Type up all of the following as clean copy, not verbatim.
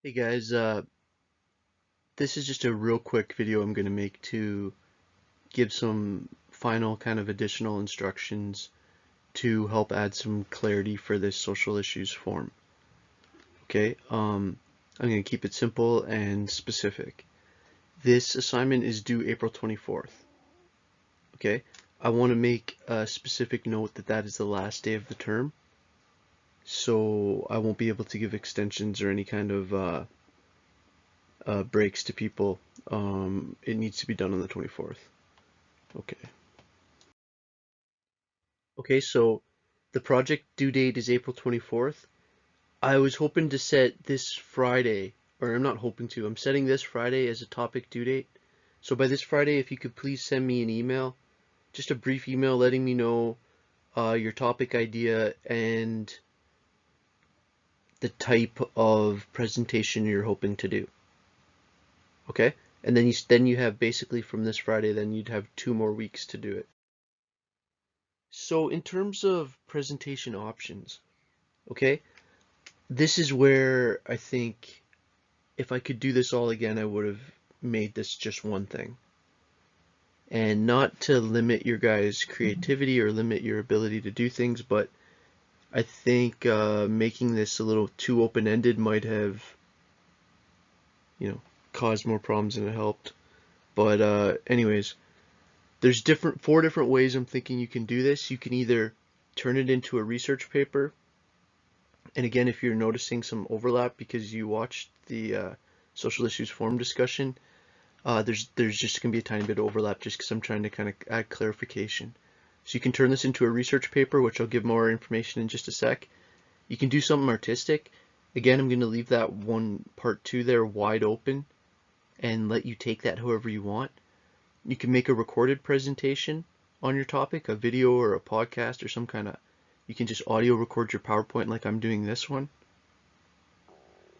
Hey guys, this is just a real quick video I'm going to make to give some final kind of additional instructions to help add some clarity for this social issues form. Okay, I'm going to keep it simple and specific. This assignment is due April 24th. Okay, I want to make a specific note that that is the last day of the term, so I won't be able to give extensions or any kind of breaks to people. It needs to be done on the 24th. Okay. Okay, so the project due date is April 24th. I was hoping to set this Friday, or I'm not hoping to, I'm setting this Friday as a topic due date. So by this Friday, if you could please send me an email, just a brief email letting me know your topic idea and the type of presentation you're hoping to do. Okay? And then you have basically from this Friday, then you'd have 2 more weeks to do it. So in terms of presentation options, okay, this is where I think if I could do this all again, I would have made this just one thing. And not to limit your guys' creativity or limit your ability to do things, but I think making this a little too open-ended might have, caused more problems than it helped. But anyways, there's 4 different ways I'm thinking you can do this. You can either turn it into a research paper. And again, if you're noticing some overlap because you watched the social issues forum discussion, there's just going to be a tiny bit of overlap just because I'm trying to kind of add clarification. So you can turn this into a research paper, which I'll give more information in just a sec. You can do something artistic. Again, I'm going to leave that one part 2 there wide open and let you take that however you want. You can make a recorded presentation on your topic, a video or a podcast or some kind of, you can just audio record your PowerPoint like I'm doing this one.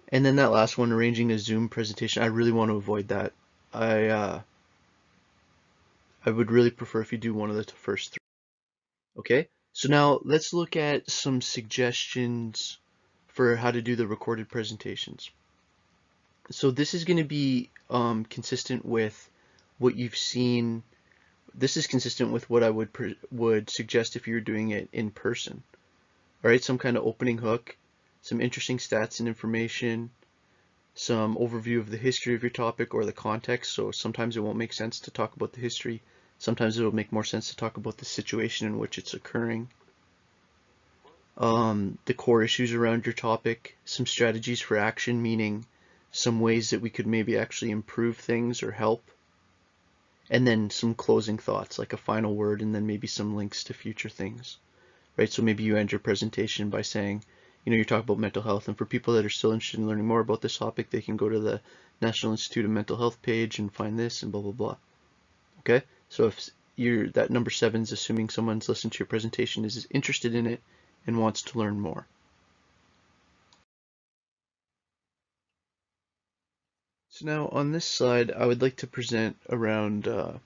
And then that last one, arranging a Zoom presentation, I really want to avoid that. I I would really prefer if you do one of the first 3. Okay, so now let's look at some suggestions for how to do the recorded presentations. So this is going to be consistent with what you've seen. This is consistent with what I would suggest if you're doing it in person. All right, some kind of opening hook, some interesting stats and information, some overview of the history of your topic or the context. So sometimes it won't make sense to talk about the history. Sometimes it'll make more sense to talk about the situation in which it's occurring. The core issues around your topic, some strategies for action, meaning some ways that we could maybe actually improve things or help, and then some closing thoughts, like a final word, and then maybe some links to future things, right? So maybe you end your presentation by saying, you're talking about mental health, and for people that are still interested in learning more about this topic, they can go to the National Institute of Mental Health page and find this and blah, blah, blah. Okay? So if that number 7 is assuming someone's listened to your presentation, is interested in it, and wants to learn more. So now on this slide, I would like to present around the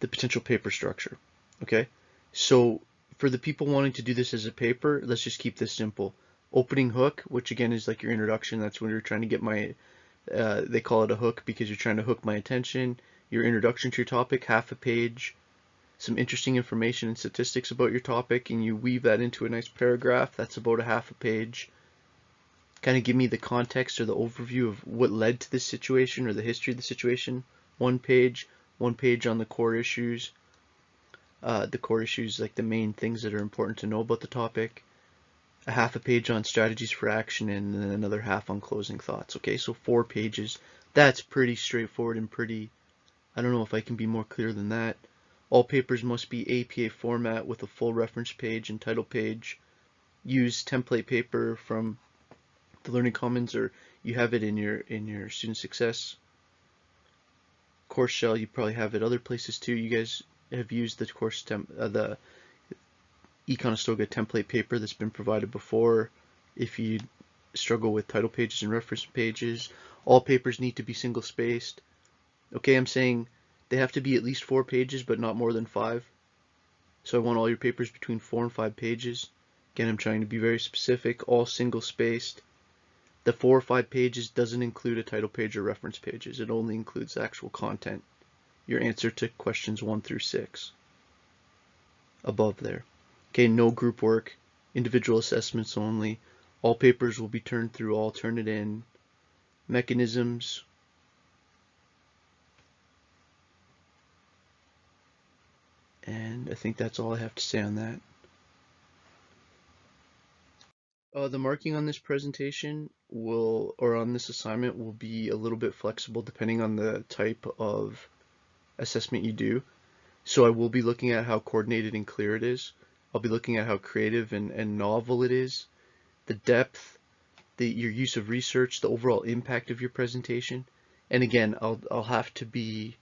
potential paper structure. Okay, so for the people wanting to do this as a paper, let's just keep this simple. Opening hook, which again is like your introduction. That's when you're trying to get they call it a hook because you're trying to hook my attention. Your introduction to your topic, half a page, some interesting information and statistics about your topic, and you weave that into a nice paragraph. That's about a half a page. Kind of give me the context or the overview of what led to this situation or the history of the situation. 1 page, 1 page on the core issues like the main things that are important to know about the topic. A half a page on strategies for action, and then another half on closing thoughts. Okay, so 4 pages. That's pretty straightforward and pretty, I don't know if I can be more clear than that. All papers must be APA format with a full reference page and title page. Use template paper from the Learning Commons, or you have it in your student success course shell. You probably have it other places too. You guys have used the the Econostoga template paper that's been provided before. If you struggle with title pages and reference pages, all papers need to be single spaced. Okay, I'm saying they have to be at least 4 pages, but not more than 5. So I want all your papers between 4 and 5 pages. Again, I'm trying to be very specific, all single spaced. The 4 or 5 pages doesn't include a title page or reference pages. It only includes the actual content, your answer to questions 1 through 6 above there. Okay, no group work, individual assessments only. All papers will be turned through, all turn it in. Mechanisms. And I think that's all I have to say on that. The marking on this presentation or on this assignment will be a little bit flexible depending on the type of assessment you do. So I will be looking at how coordinated and clear it is. I'll be looking at how creative and novel it is, the depth, your use of research, the overall impact of your presentation. And again, I'll have to be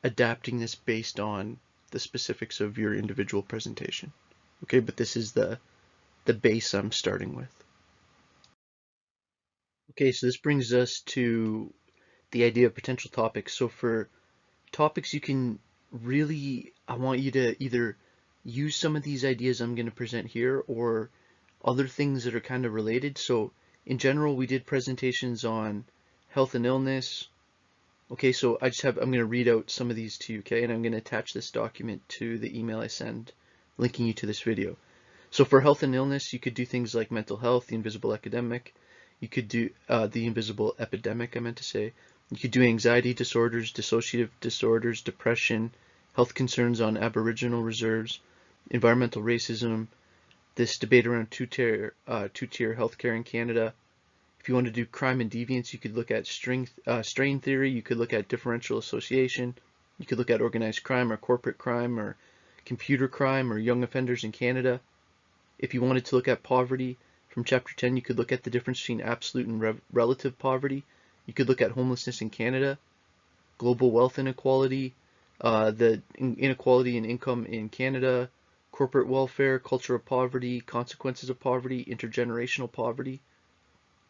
adapting this based on the specifics of your individual presentation. Okay, but this is the base I'm starting with. Okay, so this brings us to the idea of potential topics. So for topics you can really, I want you to either use some of these ideas I'm going to present here or other things that are kind of related. So in general, we did presentations on health and illness. Okay, so I'm going to read out some of these to you, okay? And I'm going to attach this document to the email I send, linking you to this video. So for health and illness, you could do things like mental health, the invisible epidemic. You could do the invisible epidemic, I meant to say. You could do anxiety disorders, dissociative disorders, depression, health concerns on Aboriginal reserves, environmental racism, this debate around two-tier healthcare in Canada. If you want to do crime and deviance, you could look at strain theory, you could look at differential association, you could look at organized crime or corporate crime or computer crime or young offenders in Canada. If you wanted to look at poverty from chapter 10, you could look at the difference between absolute and relative poverty. You could look at homelessness in Canada, global wealth inequality, the inequality in income in Canada, corporate welfare, culture of poverty, consequences of poverty, intergenerational poverty.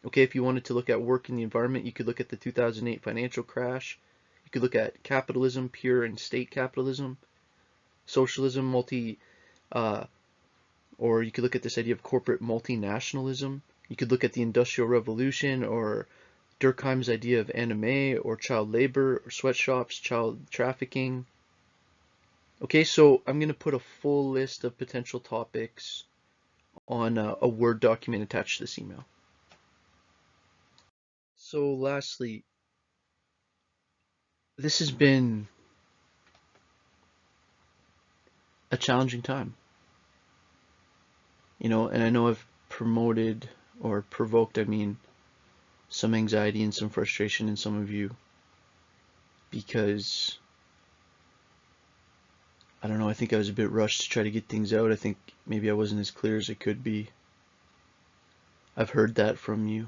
Okay, if you wanted to look at work in the environment, you could look at the 2008 financial crash. You could look at capitalism, pure and state capitalism, socialism, or you could look at this idea of corporate multinationalism. You could look at the Industrial Revolution or Durkheim's idea of anime or child labor or sweatshops, child trafficking. Okay, so I'm going to put a full list of potential topics on a Word document attached to this email. So lastly, this has been a challenging time. You know, and I know I've promoted or provoked, I mean, some anxiety and some frustration in some of you because I don't know, I think I was a bit rushed to try to get things out. I think maybe I wasn't as clear as I could be. I've heard that from you.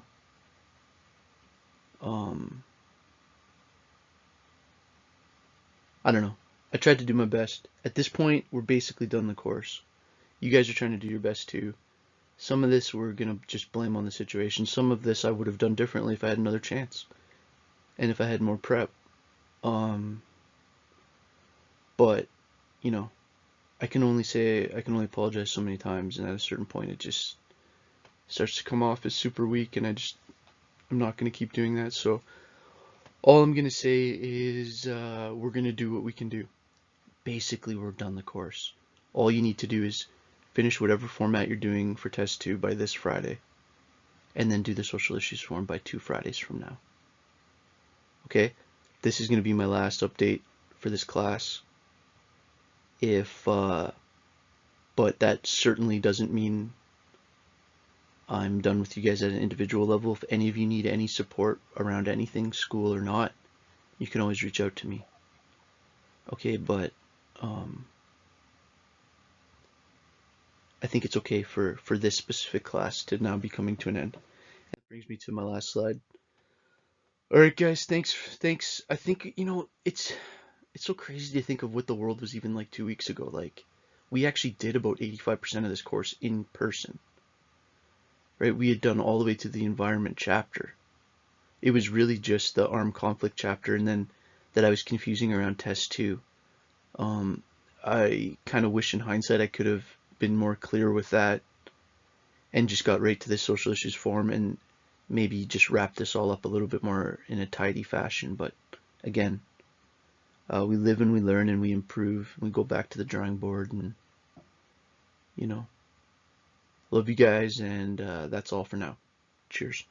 I don't know. I tried to do my best. At this point, we're basically done the course. You guys are trying to do your best too. Some of this we're going to just blame on the situation. Some of this I would have done differently if I had another chance. And if I had more prep. But, you know, I can only apologize so many times, and at a certain point it just starts to come off as super weak, and I'm not going to keep doing that. So all I'm going to say is we're going to do what we can do. Basically, we're done the course. All you need to do is finish whatever format you're doing for test 2 by this Friday, and then do the social issues form by 2 Fridays from now. Okay? This is going to be my last update for this class. But that certainly doesn't mean I'm done with you guys at an individual level. If any of you need any support around anything, school or not, you can always reach out to me. Okay, but I think it's okay for this specific class to now be coming to an end. That brings me to my last slide. All right, guys, thanks. I think, you know, it's so crazy to think of what the world was even like 2 weeks ago. Like, we actually did about 85% of this course in person. Right? We had done all the way to the environment chapter. It was really just the armed conflict chapter, and then that I was confusing around test 2. I kind of wish in hindsight I could have been more clear with that and just got right to the social issues form. And maybe just wrap this all up a little bit more in a tidy fashion. But again, we live and we learn and we improve. We go back to the drawing board, and you know, love you guys, and that's all for now. Cheers.